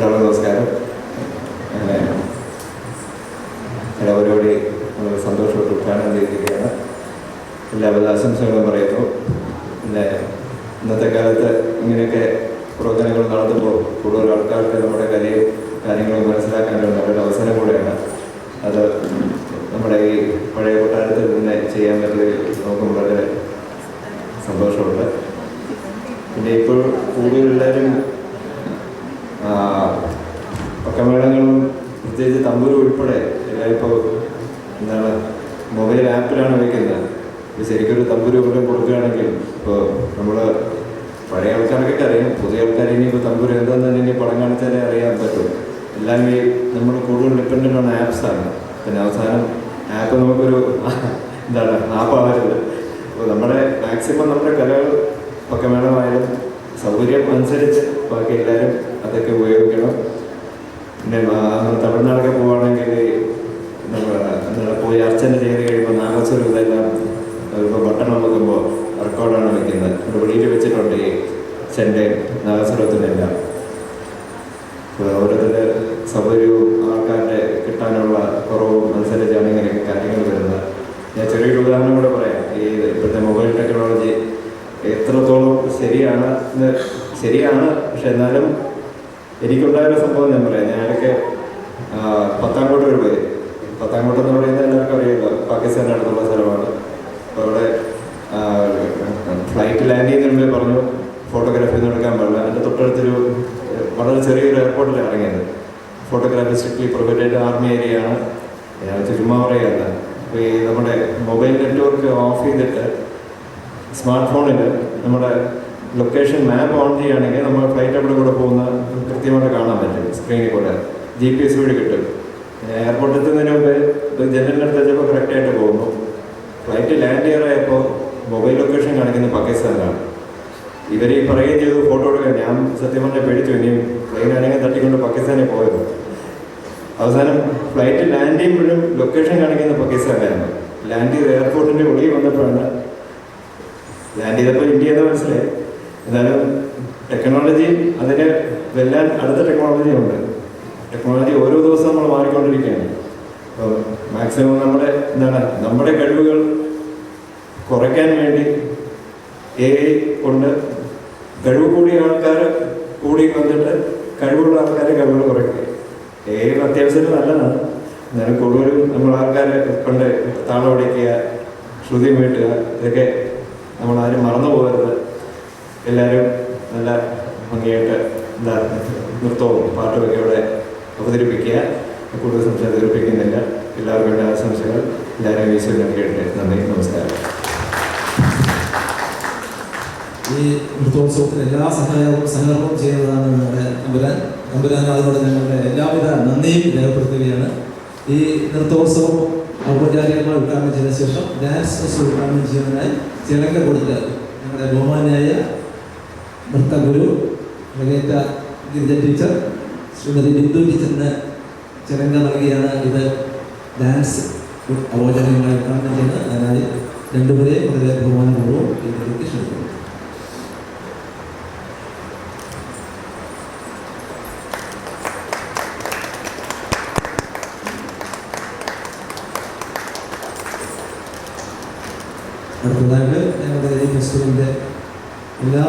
എല്ലാവർക്കും നമസ്കാരം. അങ്ങനെ ഇടപരിപാടി വളരെ സന്തോഷപ്പെട്ട് ഉദ്ഘാടനം ചെയ്തിരിക്കുകയാണ്. എല്ലാവിധ ആശംസകളും പറയുന്നു. പിന്നെ ഇന്നത്തെ കാലത്ത് ഇങ്ങനെയൊക്കെ പ്രവർത്തനങ്ങൾ നടത്തുമ്പോൾ കൂടുതൽ ആൾക്കാർക്ക് നമ്മുടെ കലയും കാര്യങ്ങളും മനസ്സിലാക്കാനുള്ള നല്ലൊരു അവസരം കൂടെയാണ്. അത് നമ്മുടെ ഈ പഴയ കൊട്ടാരത്തിൽ തന്നെ ചെയ്യാൻ പറ്റിയതിൽ നമുക്ക് വളരെ സന്തോഷമുണ്ട്. പിന്നെ ഇപ്പോൾ കൂടുതൽ എല്ലാവരും പക്കമേളങ്ങളും പ്രത്യേകിച്ച് തമ്പൂര് ഉൾപ്പെടെ എല്ലാവരും ഇപ്പോൾ എന്താണ് മൊബൈൽ ആപ്പിലാണ് വയ്ക്കുന്നത്. ഇപ്പോൾ ശരിക്കൊരു തമ്പൂര് പോലും കൊടുക്കുകയാണെങ്കിൽ ഇപ്പോൾ നമ്മൾ പഴയ ആൾക്കാർക്കൊക്കെ അറിയാം, പുതിയ ആൾക്കാർ ഇനിയിപ്പോൾ തമ്പൂര് എന്താണെന്ന് തന്നെ ഇനി പടം കാണിച്ചാലേ അറിയാൻ പറ്റും. എല്ലാം ഈ നമ്മൾ കൂടുതൽ ഡിപ്പെൻഡൻ്റ് ആണ് ആപ്സാണ്. പിന്നെ അവസാനം ആപ്പ് നമുക്കൊരു എന്താണ് ആപ്പാവരുത്. അപ്പോൾ നമ്മുടെ മാക്സിമം നമ്മുടെ കലകൾ പക്കമേളമായാലും സൗകര്യം അനുസരിച്ച് ബാക്കി എല്ലാവരും അതൊക്കെ ഉപയോഗിക്കണം. പിന്നെ തമിഴ്നാടൊക്കെ പോവുകയാണെങ്കിൽ നമ്മൾ പോയി അർച്ചന ചെയ്ത് കഴിയുമ്പോൾ നാഗസ്വരം ഇതെല്ലാം ഇപ്പോൾ ഭട്ടണം വെക്കുമ്പോൾ റെക്കോർഡാണ് വയ്ക്കുന്നത്. ഒരു വെളിയിൽ വെച്ചിട്ടുണ്ട് ഈ ചെണ്ടയും നാഗസ്വരത്തിനെല്ലാം. ഓരോരുത്തരുടെ സൗകര്യവും ആൾക്കാരുടെ കിട്ടാനുള്ള കുറവും അനുസരിച്ചാണ് ഇങ്ങനെയൊക്കെ കാര്യങ്ങൾ വരുന്നത്. ഞാൻ ചെറിയൊരു ഉദാഹരണം കൂടെ പറയാം. ഈ ഇപ്പോഴത്തെ മൊബൈൽ ടെക്നോളജി എത്രത്തോളം ശരിയാണ്, പക്ഷെ എന്നാലും എനിക്കുണ്ടായൊരു സംഭവം ഞാൻ പറയാം. ഞാനൊക്കെ പത്താംകോട്ട് ഒരു പോയി. പത്താംകോട്ട് എന്ന് പറയുന്നത് എല്ലാവർക്കും അറിയില്ല, പാകിസ്ഥാൻ്റെ അടുത്തുള്ള സ്ഥലമാണ്. അപ്പോൾ അവിടെ ഫ്ലൈറ്റ് ലാൻഡ് ചെയ്യുന്നതിന് മുമ്പേ പറഞ്ഞു ഫോട്ടോഗ്രാഫി ഒന്നും എടുക്കാൻ പാടില്ല. അതിൻ്റെ തൊട്ടടുത്തൊരു വളരെ ചെറിയൊരു എയർപോർട്ടിലാണ് ഇറങ്ങിയത്. ഫോട്ടോഗ്രാഫി സ്ട്രിക്ട്ലി പ്രൊഹിബിറ്റഡ്, ആർമി ഏരിയയാണ്. ഞാൻ ചുമ്മാ പറയുകയല്ല. അപ്പോൾ ഈ നമ്മുടെ മൊബൈൽ നെറ്റ്വർക്ക് ഓഫ് ചെയ്തിട്ട് സ്മാർട്ട് ഫോണിൽ നമ്മുടെ ലൊക്കേഷൻ മാപ്പ് ഓൺ ചെയ്യുകയാണെങ്കിൽ നമ്മൾ ഫ്ലൈറ്റ് അവിടെ കൂടെ പോകുന്ന കൃത്യമായിട്ട് കാണാൻ പറ്റും. സ്ക്രീനിൽ കൂടെ GPS വഴി കിട്ടും. എയർപോർട്ടിൽ എത്തുന്നതിന് മുമ്പേ ജനലിൻ്റെ അടുത്ത് വെച്ചപ്പോൾ കറക്റ്റായിട്ട് പോകുന്നു. ഫ്ലൈറ്റ് ലാൻഡ് ചെയ്യാറായപ്പോൾ മൊബൈൽ ലൊക്കേഷൻ കാണിക്കുന്നത് പാകിസ്ഥാനിലാണ്. ഇവർ ഈ പറയുകയും ചെയ്തു ഫോട്ടോ എടുക്കാൻ. ഞാൻ സത്യം പറഞ്ഞാൽ പേടിച്ചു. ഇനി പ്ലെയിനാണെങ്കിൽ തട്ടിക്കൊണ്ട് പാകിസ്ഥാനിൽ പോയത്. അവസാനം ഫ്ലൈറ്റ് ലാൻഡ് ചെയ്യുമ്പോഴും ലൊക്കേഷൻ കാണിക്കുന്നത് പാകിസ്ഥാനിലാണ്. ലാൻഡ് ചെയ്ത് എയർപോർട്ടിൻ്റെ ഉള്ളിൽ വന്നപ്പോഴാണ് ലാൻഡ് ചെയ്തപ്പോൾ ഇന്ത്യ എന്ന് മനസ്സിലായി. എന്നാലും ടെക്നോളജി അതിന് വെല്ലാൻ അടുത്ത ടെക്നോളജി ഉണ്ട്. ടെക്നോളജി ഓരോ ദിവസവും നമ്മൾ മാറിക്കൊണ്ടിരിക്കുകയാണ്. അപ്പോൾ മാക്സിമം നമ്മുടെ കഴിവുകൾ കുറയ്ക്കാൻ വേണ്ടി AI കൊണ്ട് കഴിവ് കൂടിയ ആൾക്കാർ കൂടി വന്നിട്ട് കഴിവുള്ള കഴിവുകൾ കുറയ്ക്കുക. AI അത്യാവശ്യത്തിന് നല്ലതാണ്. എന്നാലും കൂടുതലും നമ്മൾ ആൾക്കാരെ കൊണ്ട് താളം അടിക്കുക, ശ്രുതി മീട്ടുക, ഇതൊക്കെ നമ്മളാരും മറന്നു പോകരുത്. എല്ലാവരും നല്ല ഭംഗിയായിട്ട് നൃത്തവും പാട്ടുമൊക്കെ ഇവിടെ അവതരിപ്പിക്കുക. കൂടുതൽ സംശയം അവതരിപ്പിക്കുന്നില്ല. എല്ലാവർക്കും വേണ്ട ആശംസകൾ. എല്ലാവരും ഈശ്വരൻ കേട്ടെ. നന്ദി, നമസ്കാരം. ഈ നൃത്തോത്സവത്തിന് എല്ലാ സഹകരണവും ചെയ്യുന്നതാണ് നമ്മുടെ നമ്പുരാൻ. അതിനോട് ഞങ്ങളുടെ എല്ലാവിധ നന്ദിയും രേഖപ്പെടുത്തുകയാണ്. ഈ നൃത്തോത്സവം ഔപചാരികമായി ഉദ്ഘാടനം ചെയ്ത ശേഷം ഡാൻസ് ഫെസ്റ്റ് ഉദ്ഘാടനം ചെയ്യുന്നതിനായി ചിലങ്ക കൊടുത്ത് ഞങ്ങളുടെ ബഹുമാന്യായ നൃത്തഗുരു ഗിരിജ ടീച്ചർ ശ്രീമതി ബിന്ദു ടീച്ചറിന് ചിലങ്ക നൽകിയാണ് ഇത് ഡാൻസ് ഔപചാരികമായി ഉദ്ഘാടനം ചെയ്യുന്നത്. അതിനായി രണ്ടുപേരെയും വളരെ ബഹുമാനപൂർവ്വം ഇതിലേക്ക് ക്ഷണിക്കുന്നു. അടുത്തതായിട്ട് ഞങ്ങളുടെ ഈ ഫെസ്റ്റിവലിൻ്റെ എല്ലാ